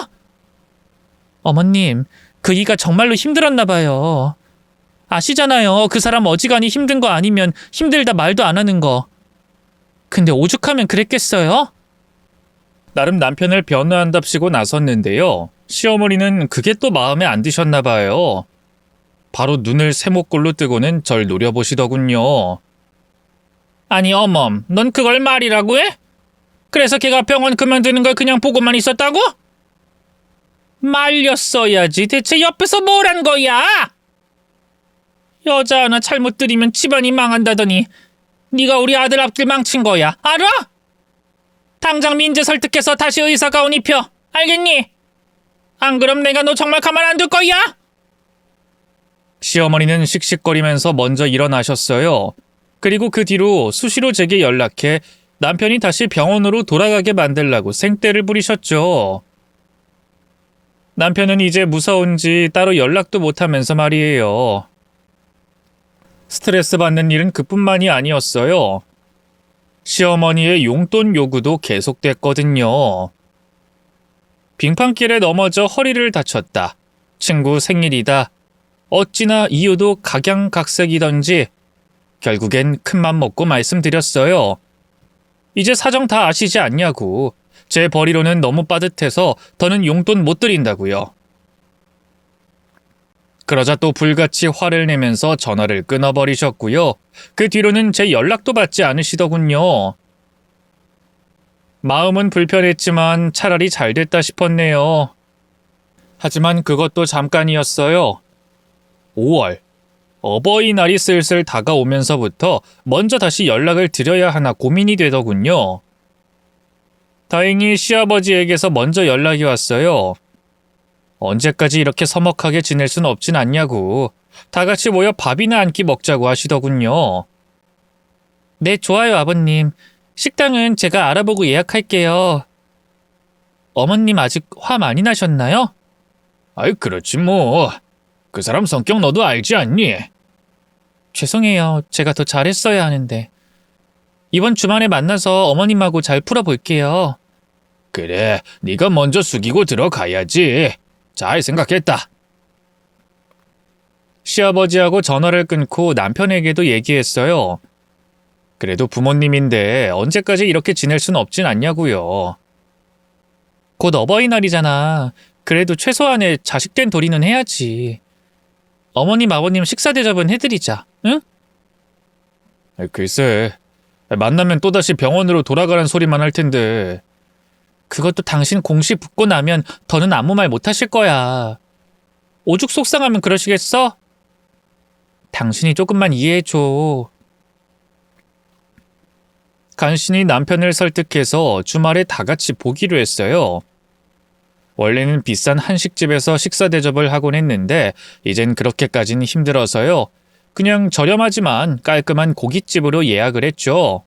어머님, 그 이가 정말로 힘들었나 봐요. 아시잖아요. 그 사람 어지간히 힘든 거 아니면 힘들다 말도 안 하는 거. 근데 오죽하면 그랬겠어요? 나름 남편을 변호한답시고 나섰는데요. 시어머니는 그게 또 마음에 안 드셨나 봐요. 바로 눈을 세모꼴로 뜨고는 절 노려보시더군요. 아니 어멈, 넌 그걸 말이라고 해? 그래서 걔가 병원 그만두는 걸 그냥 보고만 있었다고? 말렸어야지. 대체 옆에서 뭘 한 거야? 여자 하나 잘못 들이면 집안이 망한다더니 네가 우리 아들 앞길 망친 거야. 알아? 당장 민재 설득해서 다시 의사 가운 입혀. 알겠니? 안 그럼 내가 너 정말 가만 안 둘 거야? 시어머니는 씩씩거리면서 먼저 일어나셨어요. 그리고 그 뒤로 수시로 제게 연락해 남편이 다시 병원으로 돌아가게 만들라고 생떼를 부리셨죠. 남편은 이제 무서운지 따로 연락도 못하면서 말이에요. 스트레스 받는 일은 그뿐만이 아니었어요. 시어머니의 용돈 요구도 계속됐거든요. 빙판길에 넘어져 허리를 다쳤다. 친구 생일이다. 어찌나 이유도 각양각색이던지 결국엔 큰맘 먹고 말씀드렸어요. 이제 사정 다 아시지 않냐고. 제 벌이로는 너무 빠듯해서 더는 용돈 못 드린다고요. 그러자 또 불같이 화를 내면서 전화를 끊어버리셨고요. 그 뒤로는 제 연락도 받지 않으시더군요. 마음은 불편했지만 차라리 잘 됐다 싶었네요. 하지만 그것도 잠깐이었어요. 5월. 어버이날이 슬슬 다가오면서부터 먼저 다시 연락을 드려야 하나 고민이 되더군요. 다행히 시아버지에게서 먼저 연락이 왔어요. 언제까지 이렇게 서먹하게 지낼 순 없진 않냐고. 다 같이 모여 밥이나 한 끼 먹자고 하시더군요. 네, 좋아요, 아버님. 식당은 제가 알아보고 예약할게요. 어머님 아직 화 많이 나셨나요? 아이, 그렇지 뭐. 그 사람 성격 너도 알지 않니? 죄송해요. 제가 더 잘했어야 하는데. 이번 주말에 만나서 어머님하고 잘 풀어볼게요. 그래, 네가 먼저 숙이고 들어가야지. 잘 생각했다. 시아버지하고 전화를 끊고 남편에게도 얘기했어요. 그래도 부모님인데 언제까지 이렇게 지낼 순 없진 않냐고요. 곧 어버이날이잖아. 그래도 최소한의 자식된 도리는 해야지. 어머님, 아버님 식사 대접은 해드리자, 응? 글쎄, 만나면 또다시 병원으로 돌아가란 소리만 할 텐데. 그것도 당신 공시 붙고 나면 더는 아무 말 못하실 거야. 오죽 속상하면 그러시겠어? 당신이 조금만 이해해줘. 간신히 남편을 설득해서 주말에 다 같이 보기로 했어요. 원래는 비싼 한식집에서 식사 대접을 하곤 했는데 이젠 그렇게까진 힘들어서요. 그냥 저렴하지만 깔끔한 고깃집으로 예약을 했죠.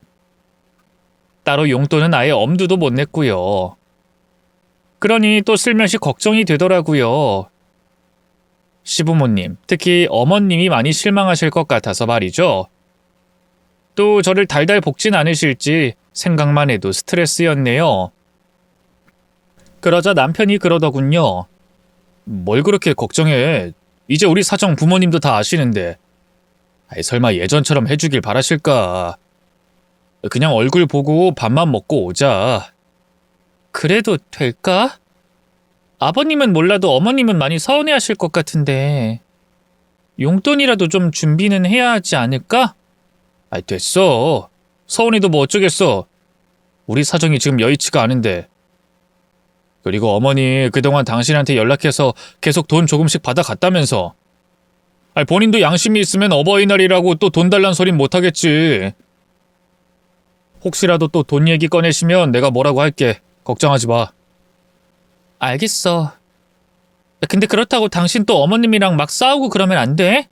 따로 용돈은 아예 엄두도 못 냈고요. 그러니 또 슬며시 걱정이 되더라고요. 시부모님, 특히 어머님이 많이 실망하실 것 같아서 말이죠. 또 저를 달달 볶진 않으실지 생각만 해도 스트레스였네요. 그러자 남편이 그러더군요. 뭘 그렇게 걱정해. 이제 우리 사정 부모님도 다 아시는데. 아이, 설마 예전처럼 해주길 바라실까. 그냥 얼굴 보고 밥만 먹고 오자. 그래도 될까? 아버님은 몰라도 어머님은 많이 서운해하실 것 같은데. 용돈이라도 좀 준비는 해야 하지 않을까? 아이, 됐어. 서운해도 뭐 어쩌겠어. 우리 사정이 지금 여의치가 않은데. 그리고 어머니 그동안 당신한테 연락해서 계속 돈 조금씩 받아갔다면서. 아니, 본인도 양심이 있으면 어버이날이라고 또 돈 달란 소린 못하겠지. 혹시라도 또 돈 얘기 꺼내시면 내가 뭐라고 할게. 걱정하지 마. 알겠어. 근데 그렇다고 당신 또 어머님이랑 막 싸우고 그러면 안 돼?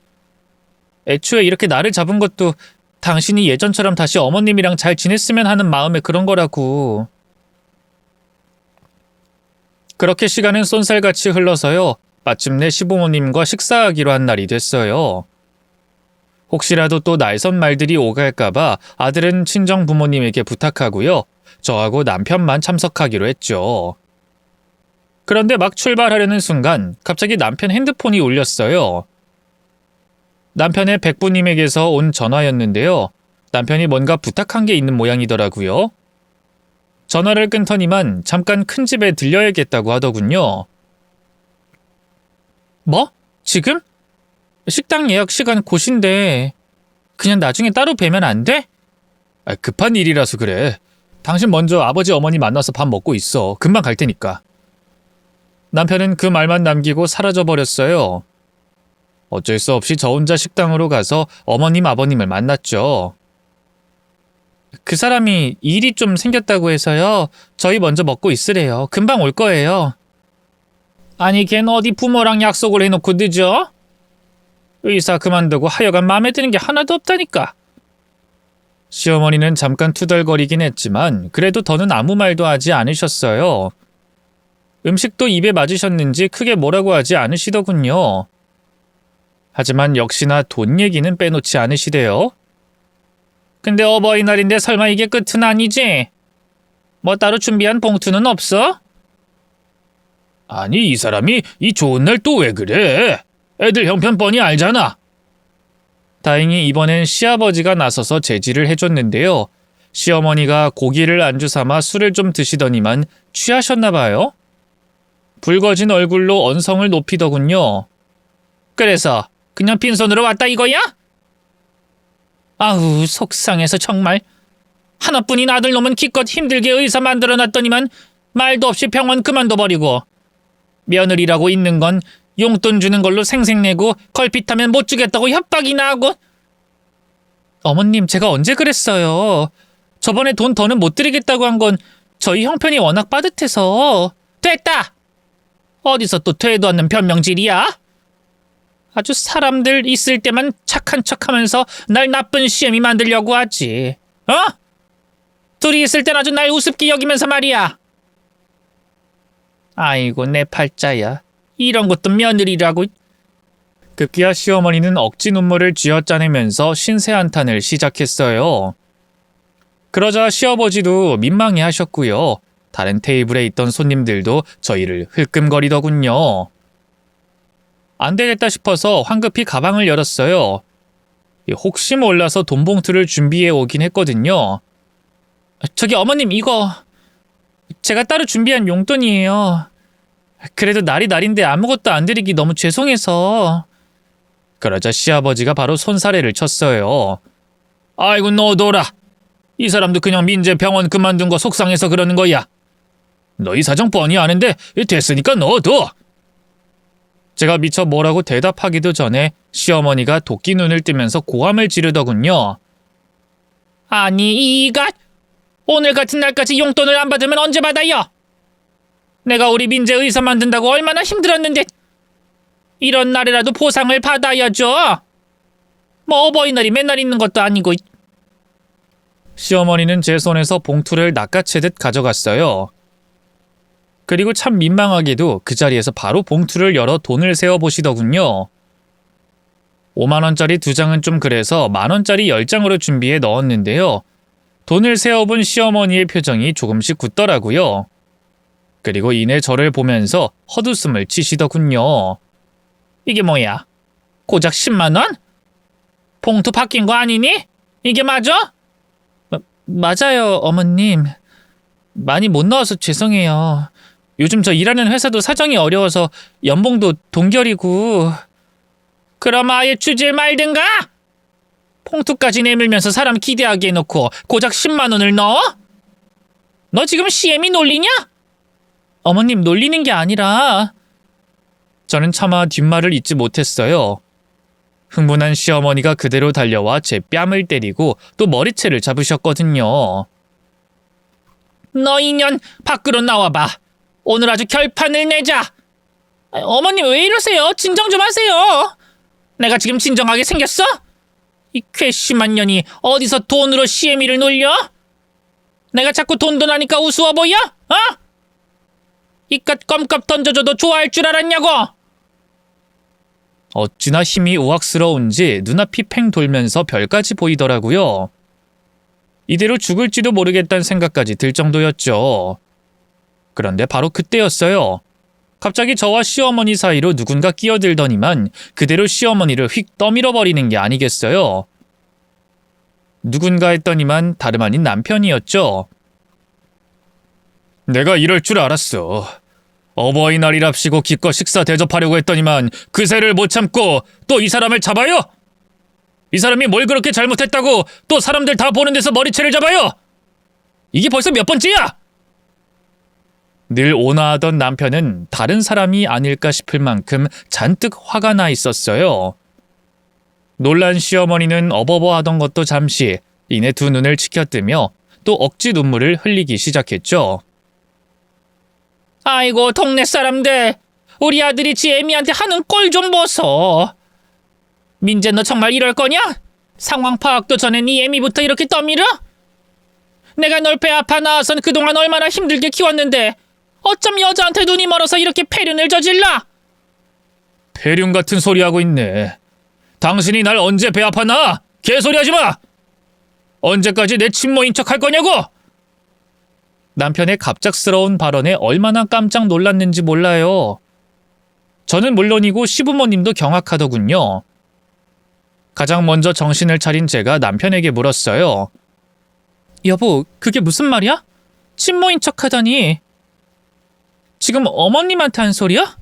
애초에 이렇게 나를 잡은 것도 당신이 예전처럼 다시 어머님이랑 잘 지냈으면 하는 마음에 그런 거라고. 그렇게 시간은 쏜살같이 흘러서요. 마침내 시부모님과 식사하기로 한 날이 됐어요. 혹시라도 또 날선 말들이 오갈까봐 아들은 친정 부모님에게 부탁하고요. 저하고 남편만 참석하기로 했죠. 그런데 막 출발하려는 순간 갑자기 남편 핸드폰이 울렸어요. 남편의 백부님에게서 온 전화였는데요. 남편이 뭔가 부탁한 게 있는 모양이더라고요. 전화를 끊더니만 잠깐 큰 집에 들려야겠다고 하더군요. 뭐? 지금? 식당 예약 시간 곧인데 그냥 나중에 따로 뵈면 안 돼? 급한 일이라서 그래. 당신 먼저 아버지 어머니 만나서 밥 먹고 있어. 금방 갈 테니까. 남편은 그 말만 남기고 사라져버렸어요. 어쩔 수 없이 저 혼자 식당으로 가서 어머님 아버님을 만났죠. 그 사람이 일이 좀 생겼다고 해서요. 저희 먼저 먹고 있으래요. 금방 올 거예요. 아니 걘 어디 부모랑 약속을 해놓고 늦어? 의사 그만두고 하여간 마음에 드는 게 하나도 없다니까. 시어머니는 잠깐 투덜거리긴 했지만 그래도 더는 아무 말도 하지 않으셨어요. 음식도 입에 맞으셨는지 크게 뭐라고 하지 않으시더군요. 하지만 역시나 돈 얘기는 빼놓지 않으시대요. 근데 어버이날인데 설마 이게 끝은 아니지? 뭐 따로 준비한 봉투는 없어? 아니 이 사람이 이 좋은 날 또 왜 그래? 애들 형편 뻔히 알잖아. 다행히 이번엔 시아버지가 나서서 제지를 해줬는데요. 시어머니가 고기를 안주 삼아 술을 좀 드시더니만 취하셨나 봐요. 붉어진 얼굴로 언성을 높이더군요. 그래서 그냥 빈손으로 왔다 이거야? 아우 속상해서 정말. 하나뿐인 아들놈은 기껏 힘들게 의사 만들어놨더니만 말도 없이 병원 그만둬버리고 며느리라고 있는 건 용돈 주는 걸로 생색내고 걸핏하면 못 주겠다고 협박이나 하고. 어머님 제가 언제 그랬어요. 저번에 돈 더는 못 드리겠다고 한 건 저희 형편이 워낙 빠듯해서. 됐다. 어디서 또 되도 않는 변명질이야? 아주 사람들 있을 때만 착한 척하면서 날 나쁜 시엠이 만들려고 하지. 어? 둘이 있을 땐 아주 날 우습게 여기면서 말이야. 아이고 내 팔자야. 이런 것도 며느리라고. 급기야 시어머니는 억지 눈물을 쥐어짜내면서 신세 한탄을 시작했어요. 그러자 시아버지도 민망해 하셨고요. 다른 테이블에 있던 손님들도 저희를 흘끔거리더군요. 안 되겠다 싶어서 황급히 가방을 열었어요. 혹시 몰라서 돈 봉투를 준비해 오긴 했거든요. 저기 어머님 이거 제가 따로 준비한 용돈이에요. 그래도 날이 날인데 아무것도 안 드리기 너무 죄송해서. 그러자 시아버지가 바로 손사래를 쳤어요. 아이고 너둬라. 이 사람도 그냥 민재 병원 그만둔 거 속상해서 그러는 거야. 너희 사정 뻔히 아는데 됐으니까 넣어둬. 제가 미처 뭐라고 대답하기도 전에 시어머니가 도끼 눈을 뜨면서 고함을 지르더군요. 아니 이가 오늘 같은 날까지 용돈을 안 받으면 언제 받아요? 내가 우리 민재 의사 만든다고 얼마나 힘들었는데 이런 날이라도 보상을 받아야죠. 뭐 어버이날이 맨날 있는 것도 아니고. 시어머니는 제 손에서 봉투를 낚아채듯 가져갔어요. 그리고 참 민망하게도 그 자리에서 바로 봉투를 열어 돈을 세어보시더군요. 5만원짜리 2장은 좀 그래서 만원짜리 10장으로 준비해 넣었는데요. 돈을 세어본 시어머니의 표정이 조금씩 굳더라고요. 그리고 이내 저를 보면서 헛웃음을 치시더군요. 이게 뭐야? 고작 10만원? 봉투 바뀐 거 아니니? 이게 맞아? 맞아요, 어머님. 많이 못 넣어서 죄송해요. 요즘 저 일하는 회사도 사정이 어려워서 연봉도 동결이고. 그럼 아예 주질 말든가? 봉투까지 내밀면서 사람 기대하게 해놓고 고작 10만 원을 넣어? 너 지금 시애미 놀리냐? 어머님 놀리는 게 아니라. 저는 차마 뒷말을 잇지 못했어요. 흥분한 시어머니가 그대로 달려와 제 뺨을 때리고 또 머리채를 잡으셨거든요. 너 이년 밖으로 나와봐. 오늘 아주 결판을 내자. 어머님 왜 이러세요? 진정 좀 하세요. 내가 지금 진정하게 생겼어? 이 괘씸한 년이 어디서 돈으로 시애미를 놀려? 내가 자꾸 돈돈 하니까 우스워 보여? 어? 이깟 껌값 던져줘도 좋아할 줄 알았냐고? 어찌나 힘이 우악스러운지 눈앞이 팽 돌면서 별까지 보이더라고요. 이대로 죽을지도 모르겠다는 생각까지 들 정도였죠. 그런데 바로 그때였어요. 갑자기 저와 시어머니 사이로 누군가 끼어들더니만 그대로 시어머니를 휙 떠밀어버리는 게 아니겠어요. 누군가 했더니만 다름 아닌 남편이었죠. 내가 이럴 줄 알았어. 어버이날이랍시고 기껏 식사 대접하려고 했더니만 그새를 못 참고 또 이 사람을 잡아요? 이 사람이 뭘 그렇게 잘못했다고 또 사람들 다 보는 데서 머리채를 잡아요? 이게 벌써 몇 번째야? 늘 온화하던 남편은 다른 사람이 아닐까 싶을 만큼 잔뜩 화가 나 있었어요. 놀란 시어머니는 어버버하던 것도 잠시 이내 두 눈을 치켜뜨며 또 억지 눈물을 흘리기 시작했죠. 아이고 동네 사람들, 우리 아들이 지 애미한테 하는 꼴 좀 보소. 민재 너 정말 이럴 거냐? 상황 파악도 전에 네 애미부터 이렇게 떠밀어? 내가 널 배 아파 낳아선 그동안 얼마나 힘들게 키웠는데 어쩜 여자한테 눈이 멀어서 이렇게 폐륜을 저질러? 폐륜 같은 소리 하고 있네. 당신이 날 언제 배 아파 낳아? 개소리 하지 마! 언제까지 내 친모인 척 할 거냐고! 남편의 갑작스러운 발언에 얼마나 깜짝 놀랐는지 몰라요. 저는 물론이고 시부모님도 경악하더군요. 가장 먼저 정신을 차린 제가 남편에게 물었어요. 여보, 그게 무슨 말이야? 친모인 척 하다니. 지금 어머님한테 한 소리야?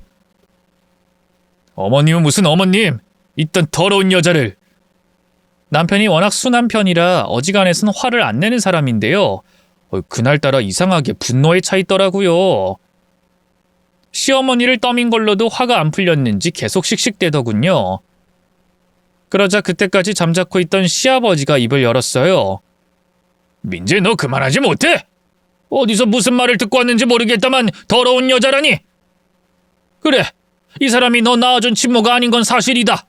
어머님은 무슨 어머님? 이딴 더러운 여자를. 남편이 워낙 순한 편이라 어지간해선 화를 안 내는 사람인데요. 그날따라 이상하게 분노에 차 있더라고요. 시어머니를 떠민 걸로도 화가 안 풀렸는지 계속 씩씩대더군요. 그러자 그때까지 잠자코 있던 시아버지가 입을 열었어요. 민재 너 그만하지 못해? 어디서 무슨 말을 듣고 왔는지 모르겠다만 더러운 여자라니? 그래, 이 사람이 너 낳아준 친모가 아닌 건 사실이다.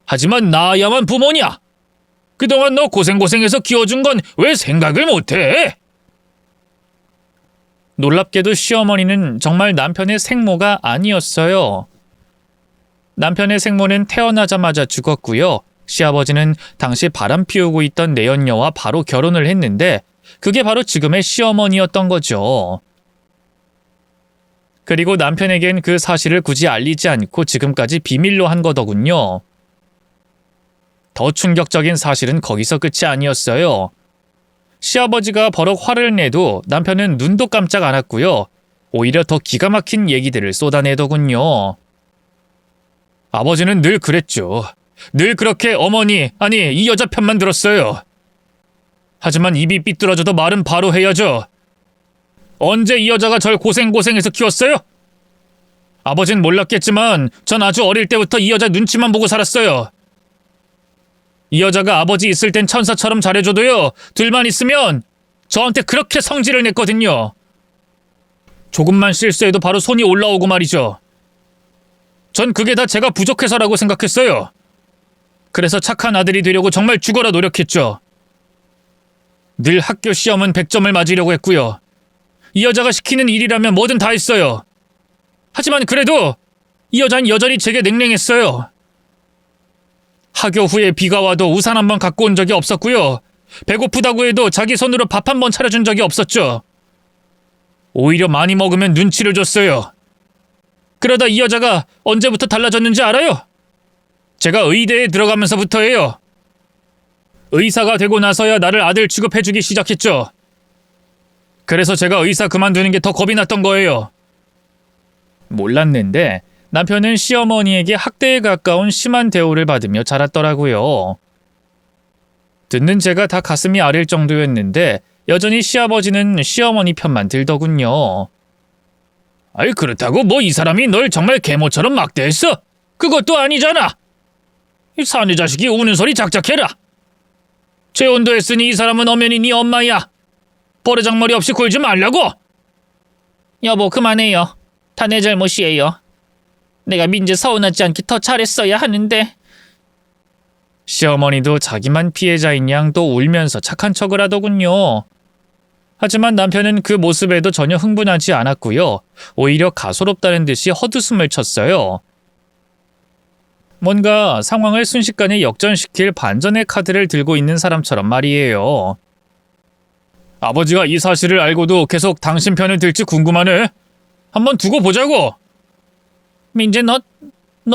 하지만 낳아야만 부모냐? 그동안 너 고생고생해서 키워준 건 왜 생각을 못해? 놀랍게도 시어머니는 정말 남편의 생모가 아니었어요. 남편의 생모는 태어나자마자 죽었고요. 시아버지는 당시 바람 피우고 있던 내연녀와 바로 결혼을 했는데 그게 바로 지금의 시어머니였던 거죠. 그리고 남편에겐 그 사실을 굳이 알리지 않고 지금까지 비밀로 한 거더군요. 더 충격적인 사실은 거기서 끝이 아니었어요. 시아버지가 버럭 화를 내도 남편은 눈도 깜짝 안 했고요. 오히려 더 기가 막힌 얘기들을 쏟아내더군요. 아버지는 늘 그랬죠. 늘 그렇게 어머니, 아니 이 여자 편만 들었어요. 하지만 입이 삐뚤어져도 말은 바로 해야죠. 언제 이 여자가 절 고생고생해서 키웠어요? 아버진 몰랐겠지만 전 아주 어릴 때부터 이 여자 눈치만 보고 살았어요. 이 여자가 아버지 있을 땐 천사처럼 잘해줘도요. 둘만 있으면 저한테 그렇게 성질을 냈거든요. 조금만 실수해도 바로 손이 올라오고 말이죠. 전 그게 다 제가 부족해서라고 생각했어요. 그래서 착한 아들이 되려고 정말 죽어라 노력했죠. 늘 학교 시험은 100점을 맞으려고 했고요. 이 여자가 시키는 일이라면 뭐든 다 했어요. 하지만 그래도 이 여자는 여전히 제게 냉랭했어요. 학교 후에 비가 와도 우산 한 번 갖고 온 적이 없었고요. 배고프다고 해도 자기 손으로 밥 한 번 차려준 적이 없었죠. 오히려 많이 먹으면 눈치를 줬어요. 그러다 이 여자가 언제부터 달라졌는지 알아요? 제가 의대에 들어가면서부터예요. 의사가 되고 나서야 나를 아들 취급해주기 시작했죠. 그래서 제가 의사 그만두는 게 더 겁이 났던 거예요. 몰랐는데 남편은 시어머니에게 학대에 가까운 심한 대우를 받으며 자랐더라고요. 듣는 제가 다 가슴이 아릴 정도였는데 여전히 시아버지는 시어머니 편만 들더군요. 아이, 그렇다고 뭐 이 사람이 널 정말 계모처럼 막대했어? 그것도 아니잖아. 이 사내 자식이 우는 소리 작작해라. 재혼도 했으니 이 사람은 엄연히 네 엄마야. 버르장머리 없이 굴지 말라고. 여보, 그만해요. 다 내 잘못이에요. 내가 민재 서운하지 않게 더 잘했어야 하는데. 시어머니도 자기만 피해자인 양 또 울면서 착한 척을 하더군요. 하지만 남편은 그 모습에도 전혀 흥분하지 않았고요. 오히려 가소롭다는 듯이 헛웃음을 쳤어요. 뭔가 상황을 순식간에 역전시킬 반전의 카드를 들고 있는 사람처럼 말이에요. 아버지가 이 사실을 알고도 계속 당신 편을 들지 궁금하네. 한번 두고 보자고. 민재, 너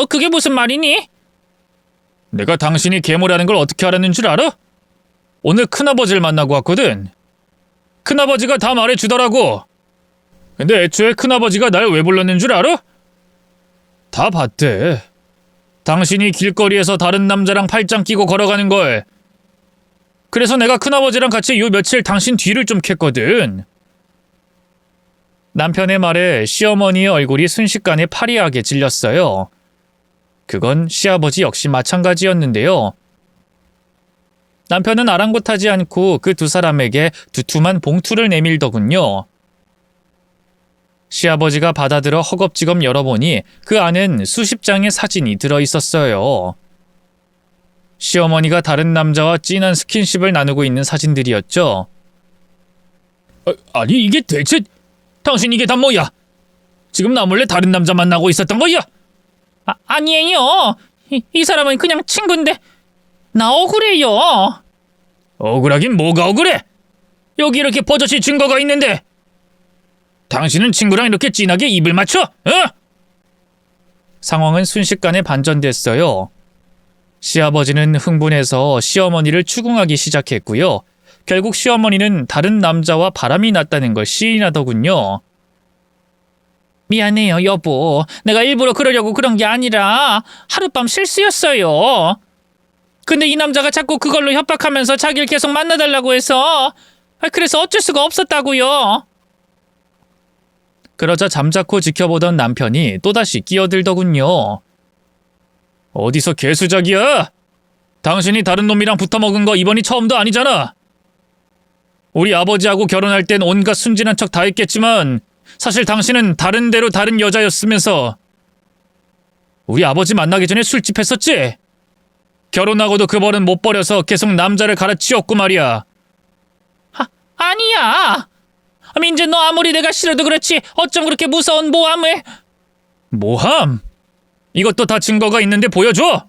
그게 무슨 말이니? 내가 당신이 계모라는 걸 어떻게 알았는 줄 알아? 오늘 큰아버지를 만나고 왔거든. 큰아버지가 다 말해주더라고. 근데 애초에 큰아버지가 날 왜 불렀는 줄 알아? 다 봤대. 당신이 길거리에서 다른 남자랑 팔짱 끼고 걸어가는 걸. 그래서 내가 큰아버지랑 같이 요 며칠 당신 뒤를 좀 캤거든. 남편의 말에 시어머니의 얼굴이 순식간에 파리하게 질렸어요. 그건 시아버지 역시 마찬가지였는데요. 남편은 아랑곳하지 않고 그 두 사람에게 두툼한 봉투를 내밀더군요. 시아버지가 받아들어 허겁지겁 열어보니 그 안엔 수십 장의 사진이 들어있었어요. 시어머니가 다른 남자와 진한 스킨십을 나누고 있는 사진들이었죠. 아니, 이게 대체 당신 이게 다 뭐야? 지금 나 몰래 다른 남자 만나고 있었던 거야? 아니에요. 이 사람은 그냥 친구인데 나 억울해요. 억울하긴 뭐가 억울해? 여기 이렇게 버젓이 증거가 있는데. 당신은 친구랑 이렇게 진하게 입을 맞춰? 어? 상황은 순식간에 반전됐어요. 시아버지는 흥분해서 시어머니를 추궁하기 시작했고요. 결국 시어머니는 다른 남자와 바람이 났다는 걸 시인하더군요. 미안해요, 여보. 내가 일부러 그러려고 그런 게 아니라 하룻밤 실수였어요. 근데 이 남자가 자꾸 그걸로 협박하면서 자기를 계속 만나달라고 해서 그래서 어쩔 수가 없었다고요. 그러자 잠자코 지켜보던 남편이 또다시 끼어들더군요. 어디서 개수작이야? 당신이 다른 놈이랑 붙어먹은 거 이번이 처음도 아니잖아. 우리 아버지하고 결혼할 땐 온갖 순진한 척 다 했겠지만 사실 당신은 다른 데로 다른 여자였으면서 우리 아버지 만나기 전에 술집 했었지? 결혼하고도 그 벌은 못 버려서 계속 남자를 갈아치웠고 말이야. 아니야. 민재, 너 아무리 내가 싫어도 그렇지 어쩜 그렇게 무서운 모함을. 모함? 이것도 다 증거가 있는데 보여줘.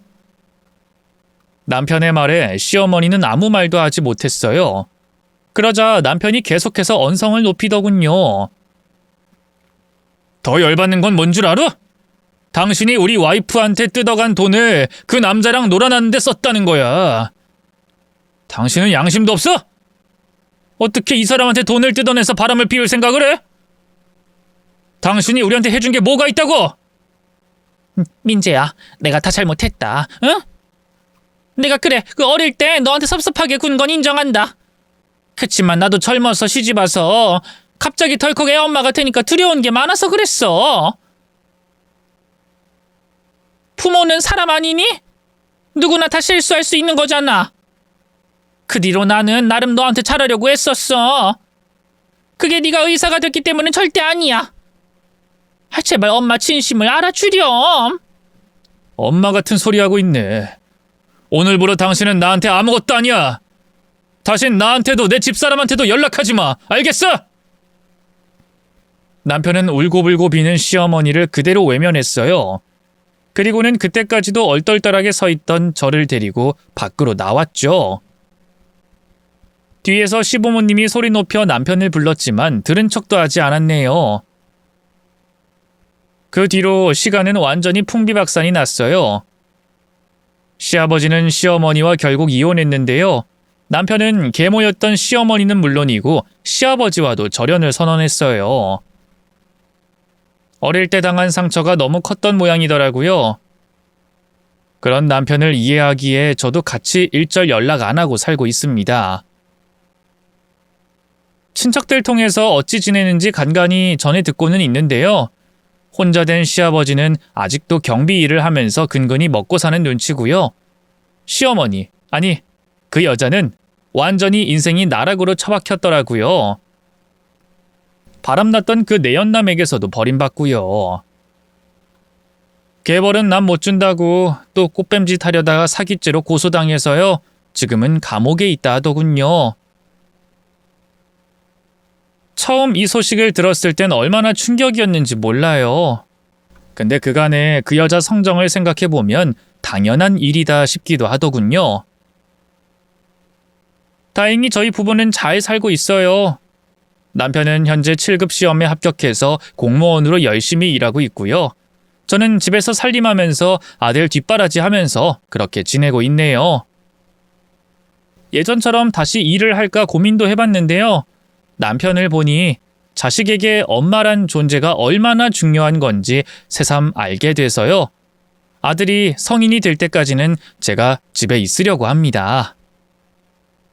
남편의 말에 시어머니는 아무 말도 하지 못했어요. 그러자 남편이 계속해서 언성을 높이더군요. 더 열받는 건 뭔 줄 알아? 당신이 우리 와이프한테 뜯어간 돈을 그 남자랑 놀아나는데 썼다는 거야. 당신은 양심도 없어? 어떻게 이 사람한테 돈을 뜯어내서 바람을 피울 생각을 해? 당신이 우리한테 해준 게 뭐가 있다고? 민재야, 내가 다 잘못했다. 응? 내가 그래, 그 어릴 때 너한테 섭섭하게 군 건 인정한다. 그치만 나도 젊어서 시집와서 갑자기 덜컥 애 엄마가 되니까 두려운 게 많아서 그랬어. 부모는 사람 아니니? 누구나 다 실수할 수 있는 거잖아. 그 뒤로 나는 나름 너한테 잘하려고 했었어. 그게 네가 의사가 됐기 때문은 절대 아니야. 제발 엄마 진심을 알아주렴. 엄마 같은 소리 하고 있네. 오늘부로 당신은 나한테 아무것도 아니야. 다신 나한테도 내 집사람한테도 연락하지 마. 알겠어? 남편은 울고불고 비는 시어머니를 그대로 외면했어요. 그리고는 그때까지도 얼떨떨하게 서 있던 저를 데리고 밖으로 나왔죠. 뒤에서 시부모님이 소리 높여 남편을 불렀지만 들은 척도 하지 않았네요. 그 뒤로 시간은 완전히 풍비박산이 났어요. 시아버지는 시어머니와 결국 이혼했는데요. 남편은 계모였던 시어머니는 물론이고 시아버지와도 절연을 선언했어요. 어릴 때 당한 상처가 너무 컸던 모양이더라고요. 그런 남편을 이해하기에 저도 같이 일절 연락 안 하고 살고 있습니다. 친척들 통해서 어찌 지내는지 간간히 전해 듣고는 있는데요. 혼자 된 시아버지는 아직도 경비 일을 하면서 근근히 먹고 사는 눈치고요. 시어머니, 아니 그 여자는 완전히 인생이 나락으로 처박혔더라고요. 바람났던 그 내연남에게서도 버림받고요. 개벌은 남 못 준다고 또 꽃뱀짓 하려다가 사기죄로 고소당해서요. 지금은 감옥에 있다 하더군요. 처음 이 소식을 들었을 땐 얼마나 충격이었는지 몰라요. 근데 그간의 그 여자 성정을 생각해보면 당연한 일이다 싶기도 하더군요. 다행히 저희 부부는 잘 살고 있어요. 남편은 현재 7급 시험에 합격해서 공무원으로 열심히 일하고 있고요. 저는 집에서 살림하면서 아들 뒷바라지 하면서 그렇게 지내고 있네요. 예전처럼 다시 일을 할까 고민도 해봤는데요. 남편을 보니 자식에게 엄마란 존재가 얼마나 중요한 건지 새삼 알게 돼서요. 아들이 성인이 될 때까지는 제가 집에 있으려고 합니다.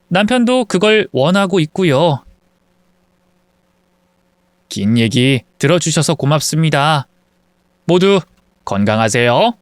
남편도 그걸 원하고 있고요. 긴 얘기 들어주셔서 고맙습니다. 모두 건강하세요.